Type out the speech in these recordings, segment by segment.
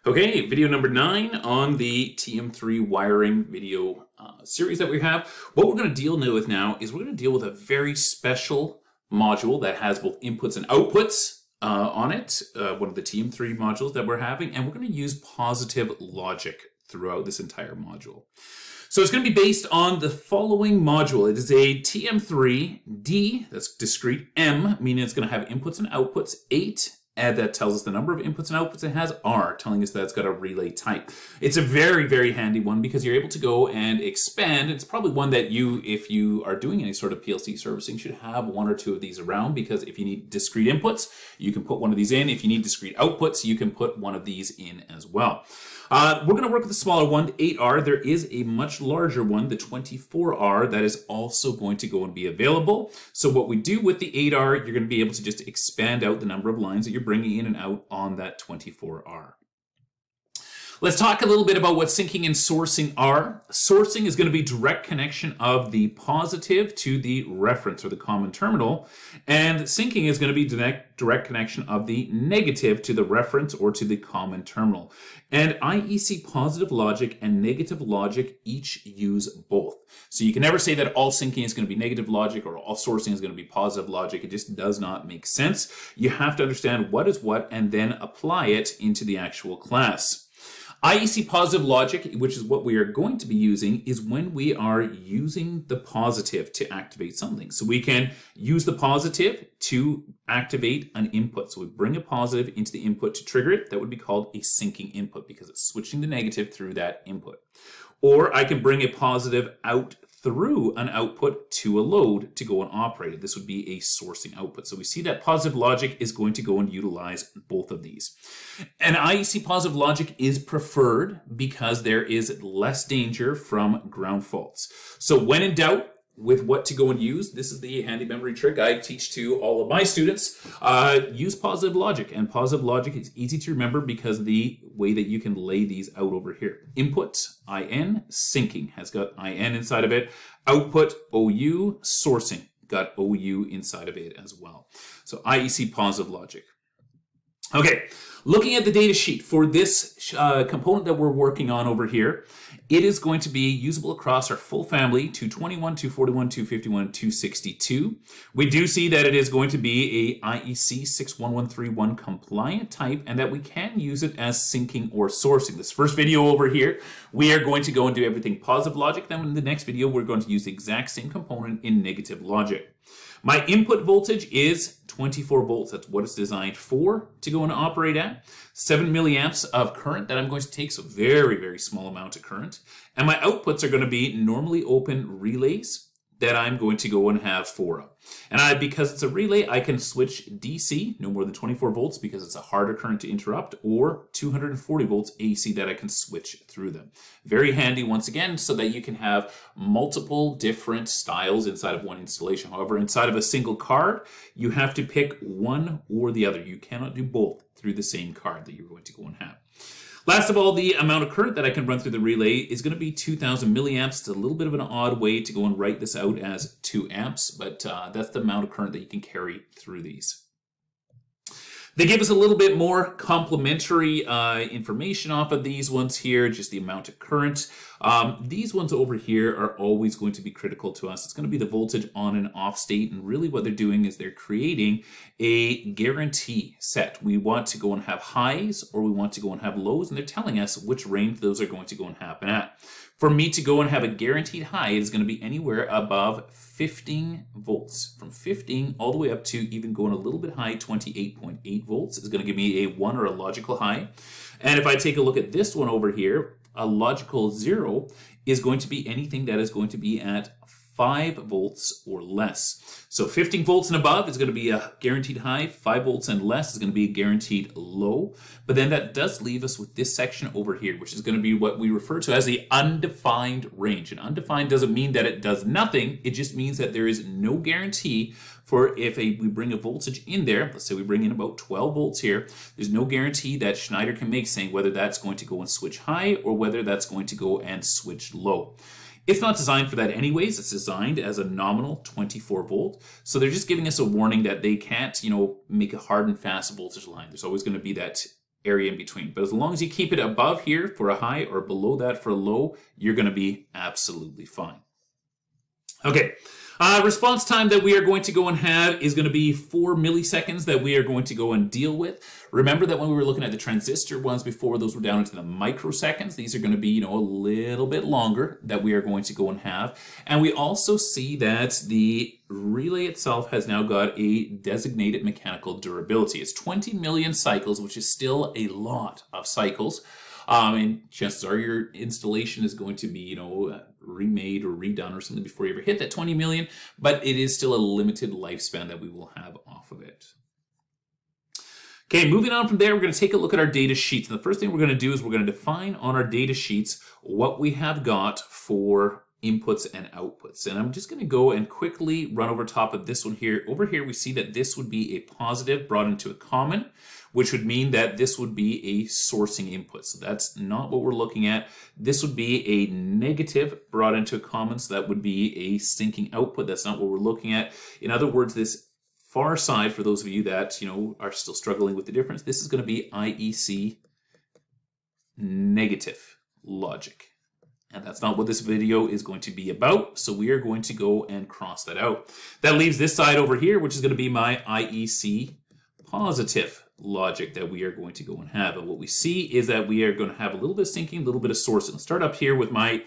Okay, video number 9 on the TM3 wiring video series that we have. What we're going to deal with now is we're going to deal with a very special module that has both inputs and outputs on it, one of the TM3 modules that we're having, and we're going to use positive logic throughout this entire module. So it's going to be based on the following module. It is a TM3D, that's discrete, M, meaning it's going to have inputs and outputs, 8, and that tells us the number of inputs and outputs. It has R, telling us that it's got a relay type. It's a very, very handy one because you're able to go and expand. It's probably one that you, if you are doing any sort of PLC servicing, should have 1 or 2 of these around, because if you need discrete inputs, you can put one of these in. If you need discrete outputs, you can put one of these in as well. We're going to work with the smaller one, the 8R. There is a much larger one, the 24R, that is also going to go and be available. So what we do with the 8R, you're going to be able to just expand out the number of lines that you're bringing in and out on that 24R. Let's talk a little bit about what syncing and sourcing are. Sourcing is going to be direct connection of the positive to the reference or the common terminal, and syncing is going to be direct connection of the negative to the reference or to the common terminal. And IEC Positive Logic and Negative Logic each use both. So you can never say that all syncing is going to be negative logic or all sourcing is going to be positive logic. It just does not make sense. You have to understand what is what and then apply it into the actual class. IEC Positive Logic, which is what we are going to be using, is when we are using the positive to activate something. So we can use the positive to activate an input. So we bring a positive into the input to trigger it. That would be called a syncing input because it's switching the negative through that input. Or I can bring a positive out through an output to a load to go and operate it. This would be a sourcing output. So we see that positive logic is going to go and utilize both of these. And IEC Positive Logic is preferred because there is less danger from ground faults. So when in doubt with what to go and use, this is the handy memory trick I teach to all of my students. Use positive logic, and positive logic is easy to remember because the way that you can lay these out over here. Input, IN, syncing has got IN inside of it. Output, OU, sourcing, got OU inside of it as well. So IEC Positive Logic. Okay, looking at the data sheet for this component that we're working on over here, it is going to be usable across our full family, 221, 241, 251, 262. We do see that it is going to be a IEC 61131 compliant type and that we can use it as syncing or sourcing. This first video over here, we are going to go and do everything positive logic. Then in the next video, we're going to use the exact same component in negative logic. My input voltage is 24 volts. That's what it's designed for to go and operate at. 7 milliamps of current that I'm going to take, so very, very small amount of current. And my outputs are going to be normally open relays that I'm going to go and have 4 of. And because it's a relay, I can switch DC, no more than 24 volts because it's a harder current to interrupt, or 240 volts AC that I can switch through them. Very handy once again, so that you can have multiple different styles inside of one installation. However, inside of a single card, you have to pick one or the other. You cannot do both through the same card that you're going to go and have. Last of all, the amount of current that I can run through the relay is going to be 2,000 milliamps. It's a little bit of an odd way to go and write this out as 2 amps, but that's the amount of current that you can carry through these. They give us a little bit more complementary information off of these ones here, just the amount of current. These ones over here are always going to be critical to us. It's going to be the voltage on and off state, and really what they're doing is they're creating a guarantee set. We want to go and have highs or we want to go and have lows, and they're telling us which range those are going to go and happen at. For me to go and have a guaranteed high, it is going to be anywhere above 15 volts. From 15 all the way up to even going a little bit high, 28.8 volts is going to give me a 1 or a logical high. And if I take a look at this one over here, a logical 0 is going to be anything that is going to be at 5 volts or less. So 15 volts and above is going to be a guaranteed high. 5 volts and less is going to be a guaranteed low. But then that does leave us with this section over here, which is going to be what we refer to as the undefined range. And undefined doesn't mean that it does nothing. It just means that there is no guarantee for if we bring a voltage in there. Let's say we bring in about 12 volts here. There's no guarantee that Schneider can make saying whether that's going to go and switch high or whether that's going to go and switch low. It's not designed for that anyways. It's designed as a nominal 24 volt. So they're just giving us a warning that they can't, make a hard and fast voltage line. There's always going to be that area in between. But as long as you keep it above here for a high or below that for a low, you're going to be absolutely fine. Okay, response time that we are going to go and have is going to be 4 milliseconds that we are going to go and deal with. Remember that when we were looking at the transistor ones before, those were down into the microseconds. These are going to be, a little bit longer that we are going to go and have. And we also see that the relay itself has now got a designated mechanical durability. It's 20 million cycles, which is still a lot of cycles. And chances are your installation is going to be, remade or redone or something before you ever hit that 20 million, but it is still a limited lifespan that we will have off of it. Okay, moving on from there, we're going to take a look at our data sheets. And the first thing we're going to do is we're going to define on our data sheets what we have got for inputs and outputs. And I'm just going to go and quickly run over top of this one here. Over here, we see that this would be a positive brought into a common, which would mean that this would be a sourcing input. So that's not what we're looking at. This would be a negative brought into a common, so that would be a sinking output. That's not what we're looking at. In other words, this far side, for those of you that are still struggling with the difference, this is going to be IEC negative logic. And that's not what this video is going to be about, so we are going to go and cross that out. That leaves this side over here, which is going to be my IEC positive logic that we are going to go and have. And what we see is that we are going to have a little bit of syncing, a little bit of sourcing. Let's start up here with my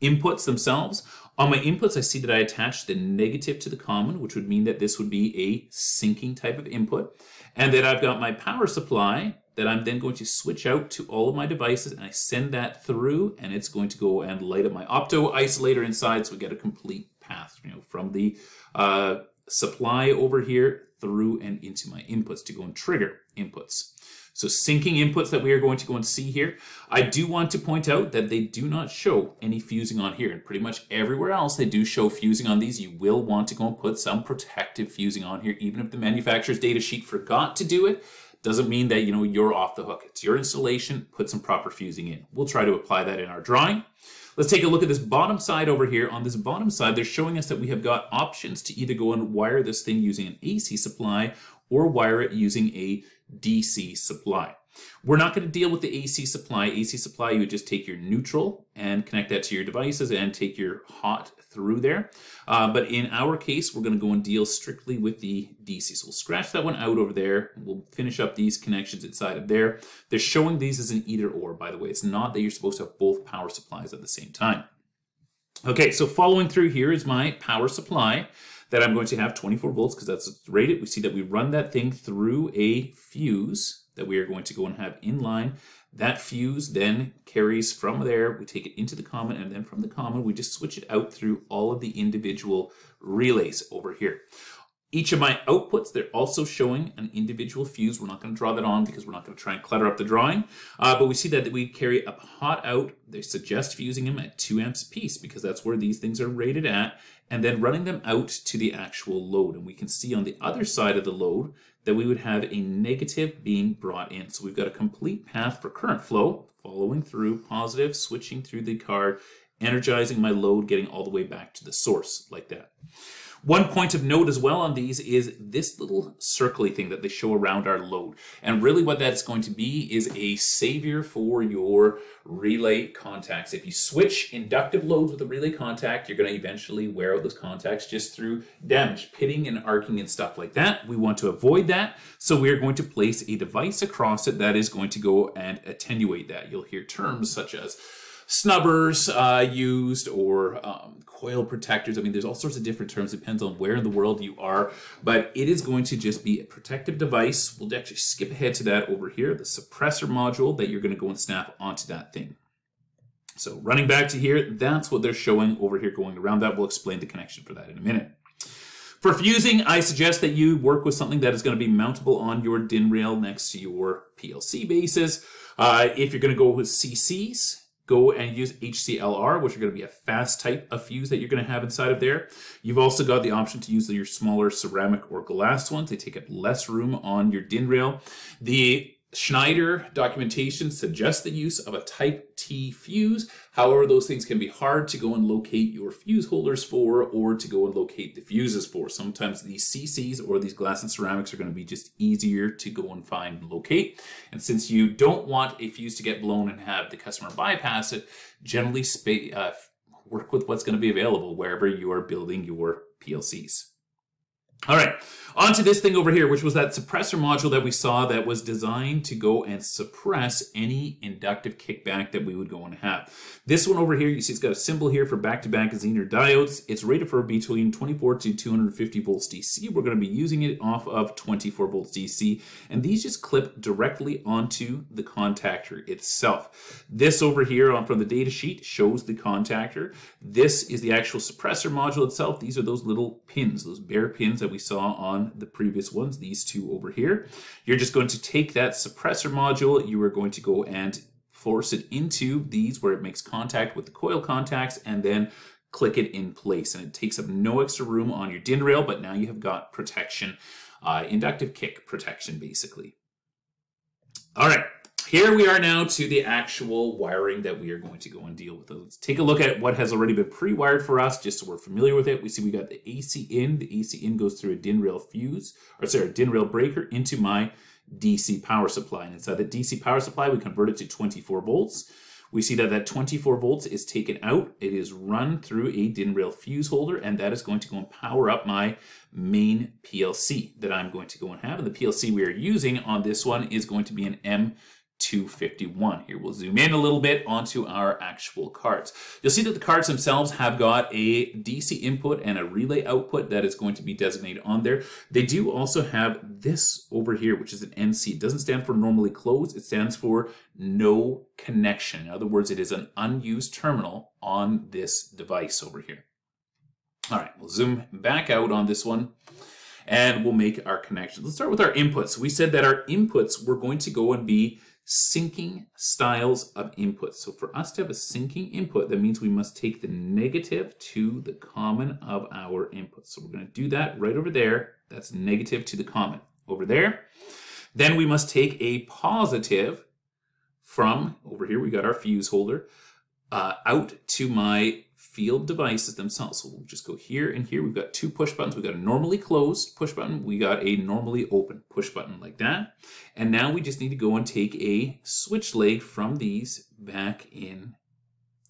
inputs themselves. On my inputs, I see that I attached the negative to the common, which would mean that this would be a syncing type of input. And then I've got my power supply that I'm then going to switch out to all of my devices, and I send that through, and it's going to go and light up my opto isolator inside, so we get a complete path, from the supply over here through and into my inputs to go and trigger inputs. So syncing inputs that we are going to go and see here. I do want to point out that they do not show any fusing on here, and pretty much everywhere else they do show fusing on these. You will want to go and put some protective fusing on here, even if the manufacturer's data sheet forgot to do it. Doesn't mean that you're off the hook. It's your installation. Put some proper fusing in. We'll try to apply that in our drawing. Let's take a look at this bottom side over here. On this bottom side, they're showing us that we have got options to either go and wire this thing using an AC supply or wire it using a DC supply. We're not going to deal with the AC supply. AC supply, you would just take your neutral and connect that to your devices and take your hot through there. But in our case, we're going to go and deal strictly with the DC. So we'll scratch that one out over there. And we'll finish up these connections inside of there. They're showing these as an either or, by the way. It's not that you're supposed to have both power supplies at the same time. Okay, so following through here is my power supply that I'm going to have 24 volts because that's rated. We see that we run that thing through a fuse that we are going to go and have in line. That fuse then carries from there, we take it into the common, and then from the common, we just switch it out through all of the individual relays over here. Each of my outputs, they're also showing an individual fuse. We're not going to draw that on because we're not going to try and clutter up the drawing. But we see that we carry a hot out. They suggest fusing them at 2 amps apiece because that's where these things are rated at, and then running them out to the actual load. And we can see on the other side of the load that we would have a negative being brought in. So we've got a complete path for current flow, following through positive, switching through the card, energizing my load, getting all the way back to the source like that. One point of note as well on these is this little circly thing that they show around our load. And really what that's going to be is a savior for your relay contacts. If you switch inductive loads with a relay contact, you're going to eventually wear out those contacts just through damage, pitting and arcing and stuff like that. We want to avoid that. So we're going to place a device across it that is going to go and attenuate that. You'll hear terms such as snubbers used, or coil protectors. I mean, there's all sorts of different terms. It depends on where in the world you are, but it is going to just be a protective device. We'll actually skip ahead to that over here, the suppressor module that you're going to go and snap onto that thing. So running back to here, that's what they're showing over here going around that. We'll explain the connection for that in a minute. For fusing, I suggest that you work with something that is going to be mountable on your DIN rail next to your PLC bases. If you're going to go with CCs, go and use HCLR, which are going to be a fast type of fuse that you're going to have inside of there. You've also got the option to use your smaller ceramic or glass ones. They take up less room on your DIN rail. The Schneider documentation suggests the use of a type T fuse. However, those things can be hard to go and locate your fuse holders for, or to go and locate the fuses for. Sometimes these CCs or these glass and ceramics are going to be just easier to go and find and locate. And since you don't want a fuse to get blown and have the customer bypass it, generally work with what's going to be available wherever you are building your PLCs. All right, on to this thing over here, which was that suppressor module that we saw that was designed to go and suppress any inductive kickback that we would go and have. This one over here, you see it's got a symbol here for back-to-back Zener diodes. It's rated for between 24 to 250 volts DC. We're going to be using it off of 24 volts DC, and these just clip directly onto the contactor itself. This over here from the data sheet shows the contactor. This is the actual suppressor module itself. These are those little pins, those bare pins that we saw on the previous ones, these two over here. You're just going to take that suppressor module, you are going to go and force it into these where it makes contact with the coil contacts, and then click it in place. And it takes up no extra room on your DIN rail, but now you have got protection, inductive kick protection basically. All right. Here we are now to the actual wiring that we are going to go and deal with. Let's take a look at what has already been pre-wired for us, just so we're familiar with it. We see we got the AC in. The AC in goes through a DIN rail fuse, or sorry, a DIN rail breaker into my DC power supply. And inside the DC power supply, we convert it to 24 volts. We see that 24 volts is taken out. It is run through a DIN rail fuse holder, and that is going to go and power up my main PLC that I'm going to go and have. And the PLC we are using on this one is going to be an M251. Here we'll zoom in a little bit onto our actual cards. You'll see that the cards themselves have got a DC input and a relay output that is going to be designated on there. They do also have this over here, which is an NC. It doesn't stand for normally closed. It stands for no connection. In other words, it is an unused terminal on this device over here. All right, we'll zoom back out on this one, and we'll make our connections. Let's start with our inputs. We said that our inputs were going to go and be syncing styles of inputs. So for us to have a syncing input, that means we must take the negative to the common of our inputs. So we're going to do that right over there. That's negative to the common over there. Then we must take a positive from over here. We got our fuse holder out to my field devices themselves. So we'll just go here and here. We've got two push buttons. We've got a normally closed push button. We got a normally open push button like that. And now we just need to go and take a switch leg from these back in.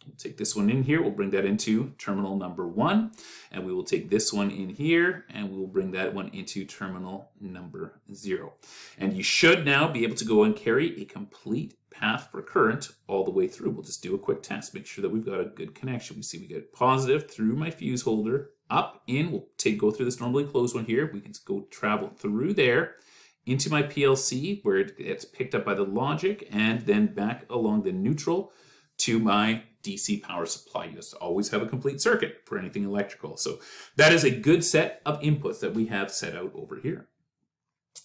We'll take this one in here. We'll bring that into terminal number 1. And we will take this one in here, and we will bring that one into terminal number 0. And you should now be able to go and carry a complete path for current all the way through. We'll just do a quick test, make sure that we've got a good connection. We see we get positive through my fuse holder, up, in. We'll go through this normally closed one here. We can go travel through there into my PLC where it gets picked up by the logic, and then back along the neutral to my DC power supply. You just always have a complete circuit for anything electrical. So that is a good set of inputs that we have set out over here.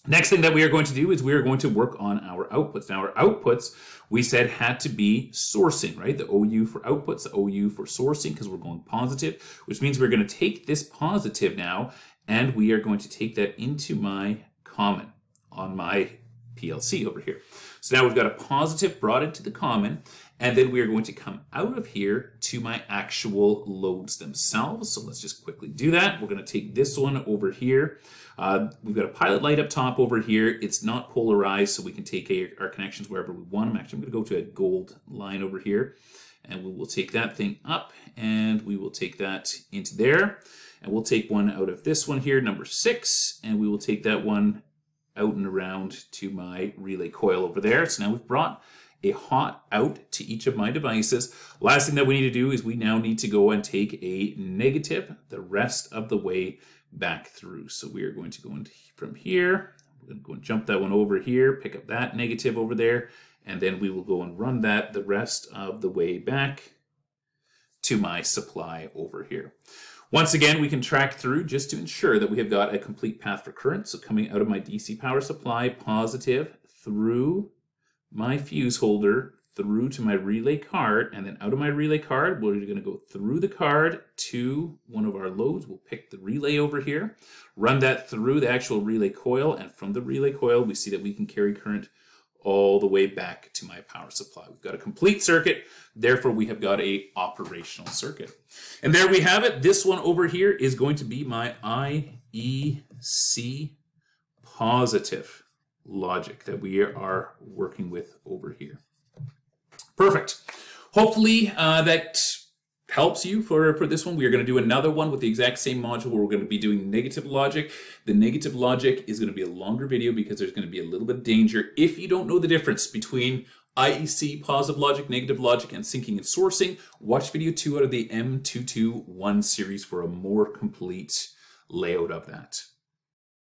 Next thing that we are going to do is we are going to work on our outputs. Now our outputs, we said, had to be sourcing, right? The OU for outputs, the OU for sourcing, because we're going positive, which means we're going to take this positive now, and we are going to take that into my common on my PLC over here. So now we've got a positive brought into the common, and then we are going to come out of here to my actual loads themselves. So let's just quickly do that. We're going to take this one over here. We've got a pilot light up top over here. It's not polarized, so we can take our connections wherever we want them. Actually, I'm going to go to a gold line over here, and we will take that thing up, and we will take that into there. And we'll take one out of this one here, number 6, and we will take that one out and around to my relay coil over there. So now we've brought a hot out to each of my devices. Last thing that we need to do is we now need to go and take a negative the rest of the way back through. So we are going to go in from here. We're going to go and jump that one over here, pick up that negative over there, and then we will go and run that the rest of the way back to my supply over here. Once again, we can track through just to ensure that we have got a complete path for current. So coming out of my DC power supply, positive through my fuse holder, through to my relay card, and then out of my relay card, we're going to go through the card to one of our loads. We'll pick the relay over here, run that through the actual relay coil, and from the relay coil, we see that we can carry current all the way back to my power supply. We've got a complete circuit, therefore we have got a operational circuit. And there we have it. This one over here is going to be my IEC Positive Logic that we are working with over here. Perfect. Hopefully that helps you for this one. We are going to do another one with the exact same module where we're going to be doing negative logic. The negative logic is going to be a longer video because there's going to be a little bit of danger if you don't know the difference between IEC, positive logic, negative logic, and syncing and sourcing. Watch video 2 out of the M221 series for a more complete layout of that.